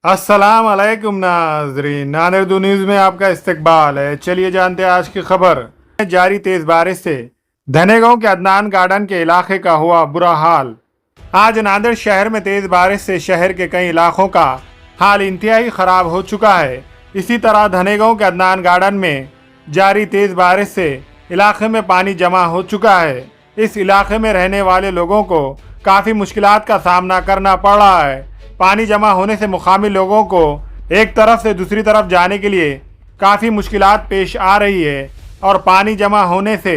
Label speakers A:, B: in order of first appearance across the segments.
A: अस्सलाम अलैकुम नाजरीन, नानिरदू न्यूज़ में आपका इस्तकबाल है। चलिए जानते हैं आज की खबर। जारी तेज बारिश से धनेगांव के अदनान गार्डन के इलाके का हुआ बुरा हाल। आज नांदेड़ शहर में तेज बारिश से शहर के कई इलाकों का हाल इंतहाई खराब हो चुका है। इसी तरह धनेगांव के अदनान गार्डन में जारी तेज बारिश से इलाके में पानी जमा हो चुका है। इस इलाके में रहने वाले लोगों को काफ़ी मुश्किलात का सामना करना पड़ रहा है। पानी जमा होने से मुकामी लोगों को एक तरफ से दूसरी तरफ जाने के लिए काफ़ी मुश्किलात पेश आ रही है और पानी जमा होने से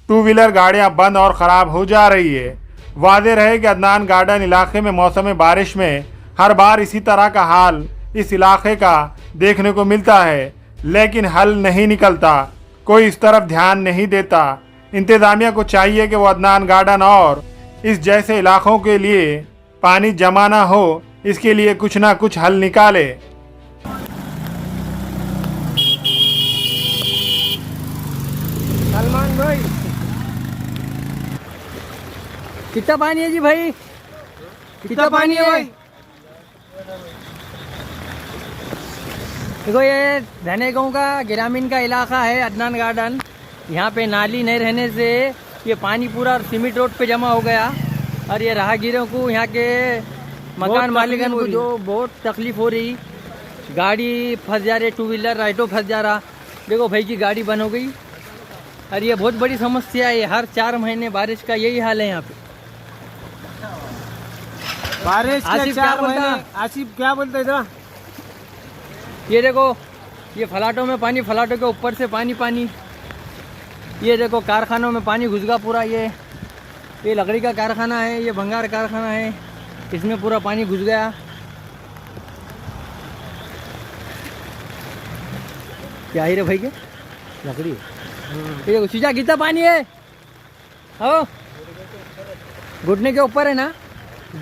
A: टू व्हीलर गाड़ियां बंद और ख़राब हो जा रही है। वाज़ेह रहे कि अदनान गार्डन इलाके में मौसम बारिश में हर बार इसी तरह का हाल इस इलाके का देखने को मिलता है, लेकिन हल नहीं निकलता। कोई इस तरफ ध्यान नहीं देता। इंतज़ामिया को चाहिए कि वो अदनान गार्डन और इस जैसे इलाकों के लिए पानी जमा ना हो, इसके लिए कुछ ना कुछ हल निकाले।
B: सलमान भाई, कितना पानी है जी भाई? कितना पानी है भाई? देखो, ये धनेगांव का ग्रामीण का इलाका है अदनान गार्डन। यहाँ पे नाली नहीं रहने से ये पानी पूरा सीमेंट रोड पे जमा हो गया और ये राहगीरों को, यहाँ के मकान मालिकन को जो बहुत तकलीफ हो रही। गाड़ी फंस जा रही, टू व्हीलर राइटो फंस जा रहा। देखो भाई की गाड़ी बंद हो गई और ये बहुत बड़ी समस्या है। हर 4 महीने बारिश का यही हाल है यहाँ पे।
C: बारिश के
B: आसिफ
C: 4
B: क्या
C: महीने।
B: बोलता?
C: आसिफ क्या बोलते इधर?
B: ये देखो, ये फलाटों में पानी, फलाटों के ऊपर से पानी पानी। ये देखो, कारखानों में पानी घुस गया पूरा। ये लकड़ी का कारखाना है, ये भंगार कारखाना है, इसमें पूरा पानी घुस गया। क्या है रे भाई के लकड़ी? ये देखो शीशा, कितना पानी है? हो, घुटने के ऊपर है ना।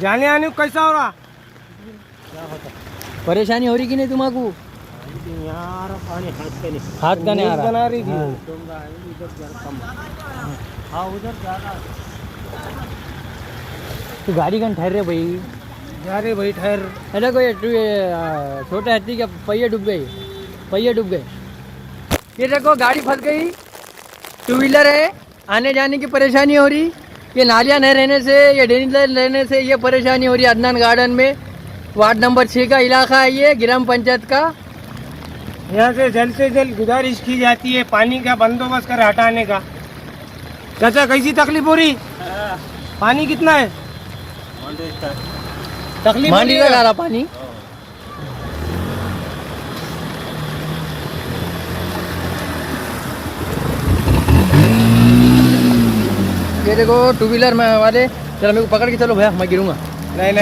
C: जाने आने को कैसा हो रहा?
B: परेशानी हो रही कि नहीं तुम्हारा?
C: यार पानी
B: हाथ का नहीं आ रहा।
C: बना रही थी।
B: हाँ, उधर ज्यादा। तो गाड़ी कहाँ ठहर रहे भाई?
C: जा रे भाई, ठहर।
B: अरे कोई छोटे हाथी के पहिए डूब गए, पहिए डूब गए। ये देखो, गाड़ी फंस गई। टू व्हीलर है, आने जाने की परेशानी हो रही। ये नालियाँ नहीं रहने से, ये ड्रेनेज नहीं रहने से ये परेशानी हो रही है। अदनान गार्डन में वार्ड नंबर 6 का इलाका है, ये ग्राम पंचायत का।
C: यहाँ से जल्द गुजारिश की जाती है पानी का बंदोबस्त कर हटाने का। चाचा, कैसी तकलीफ हो रही? पानी कितना है? तकलीफ हो
B: मांडी
C: रही
B: का
C: है?
B: डाला पानी। ये देखो, टू व्हीलर में वाले, चलो मेरे को पकड़ के चलो भैया, मैं गिरूंगा।
C: नहीं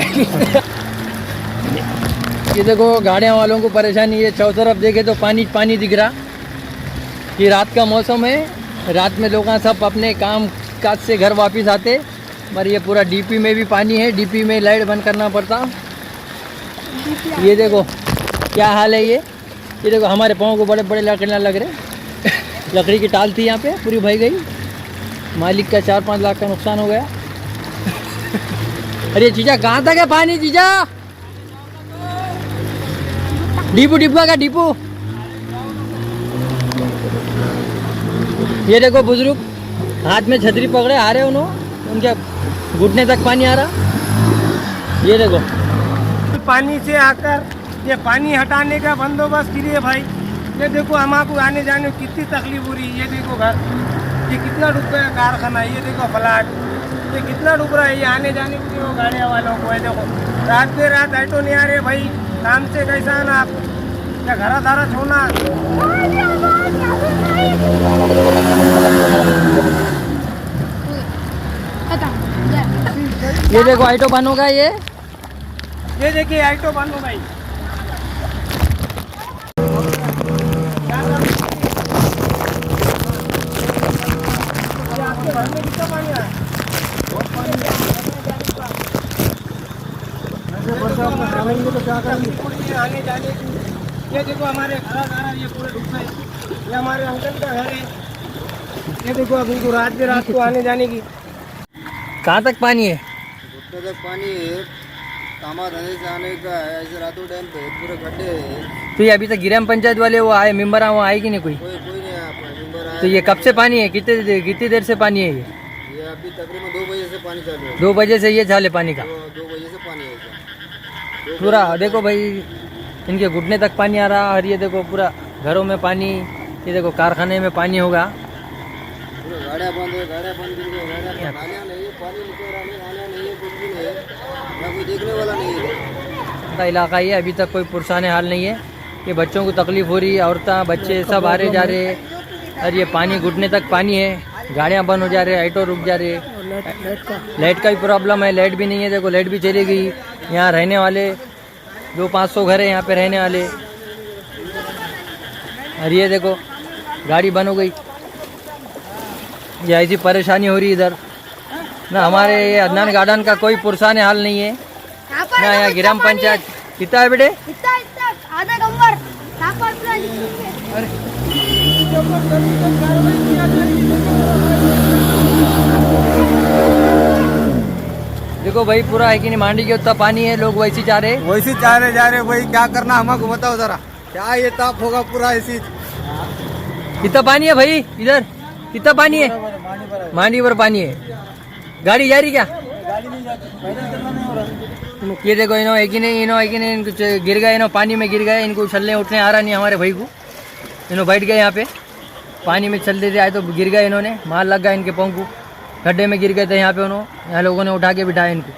B: ये देखो, गाड़ियाँ वालों को परेशानी है। चारों तरफ देखे तो पानी पानी दिख रहा। ये रात का मौसम है, रात में लोग सब अपने काम काज से घर वापस आते। पर ये पूरा डीपी में भी पानी है, डीपी में लाइट बंद करना पड़ता। ये देखो क्या हाल है। ये देखो, हमारे पाँव को बड़े बड़े लकड़ियाँ लग रहे। लकड़ी की टाल थी यहाँ पे, पूरी भई गई। मालिक का 4-5 लाख का नुकसान हो गया। अरे जीजा, कहाँ तक है पानी जीजा? डिपू, डिब्बा का डिपू। ये देखो, बुजुर्ग हाथ में छतरी पकड़े आ रहे, उनके घुटने तक पानी आ रहा। ये देखो,
C: पानी से आकर ये पानी हटाने का बंदोबस्त कीजिए भाई। ये देखो, हमारे आने जाने में कितनी तकलीफ हो रही है। ये देखो घर, ये कितना डूब गया कारखाना। ये देखो फ्लैट, ये कितना डूब रहा है। ये आने जाने के लिए गाड़ियाँ वालों को। ये देखो, रात पे रात ऑटो नहीं आ रहे भाई। काम से कैसा है ना आप, क्या घरा धारा छोड़ना।
B: ये देखो, ऑटो बंद होगा।
C: ये देखिए, ऑटो बंद हो भाई। आपके घर में कितना पानी है? आने जाने की। ये देखो, हमारे घर ये पूरे डूब गए। ये हमारे अंकल का घर है। ये देखो, अभी तो रात के रात को आने जाने की।
B: कहाँ तक पानी है?
D: घुटने तक पानी है। कामा धंधे से आने का है, ऐसे रातों टाइम पे पूरे गड्ढे हैं।
B: तो ये अभी तक ग्राम पंचायत वाले वो आए, मेम्बर वहाँ आए कि नहीं कोई?
D: कोई नहीं आया, मेंबर आया।
B: तो ये कब से पानी है, कितनी देर से पानी है
D: ये अभी तकरीबन 2 बजे से पानी चालू है।
B: 2 बजे से ये चाले पानी का
D: 2 बजे से पानी है इधर।
B: पूरा देखो भाई, इनके घुटने तक पानी आ रहा। और ये देखो पूरा घरों में पानी, ये देखो कारखाने में पानी होगा।
D: पूरा गाड़ियाँ बंद है, गाड़ियाँ बंद कर दो, गाड़ियाँ नालियाँ नहीं है, पानी निकल रहा नहीं, नालियाँ नहीं है, कुछ भी नहीं है, यहाँ कोई देखने वाला नहीं है।
B: का इलाका ये अभी तक कोई पुरसाने हाल नहीं है। ये बच्चों को तकलीफ हो रही है, औरतें बच्चे सब आ रहे जा रहे हैं। और ये पानी घुटने तक पानी है, गाड़ियाँ बंद हो जा रहे हैं, ऑटो रुक जा रहे हैं। लाइट का भी प्रॉब्लम है, लाइट भी नहीं है। देखो लाइट भी चली गई। यहाँ रहने वाले 200-500 घर है यहाँ पे रहने वाले। और ये देखो गाड़ी बंद हो गई। ये ऐसी परेशानी हो रही है इधर ना। हमारे ये अदनान गार्डन का कोई पुरसाने हाल नहीं है ना। यहाँ ग्राम पंचायत कितना है बेटे?
E: इतना आधा कमर साफ पूरा नीचे।
B: देखो भाई पूरा है कि नहीं, मांडी के उतना पानी है, लोग वैसे जा रहे।
D: वैसे जा रहे भाई, क्या करना हमको बताओ जरा, क्या ये ताप होगा पूरा ऐसी।
B: कितना पानी है भाई इधर? कितना पानी है? मांडी पर पानी है। गाड़ी जा रही क्या? ये देखो इन्हों एक ही नहीं, इनको गिर गए, इन्हों पानी में गिर गए। इनको चलने उठने आ रहा नहीं हमारे भाई को। इन्हों बैठ गए यहाँ पे, पानी में चल रहे थे, आए तो गिर गए। इन्होंने मार लग गया इनके पाँव को, गड्ढे में गिर गए थे यहाँ पे। यहाँ लोगों ने उठा के बिठाया इनको।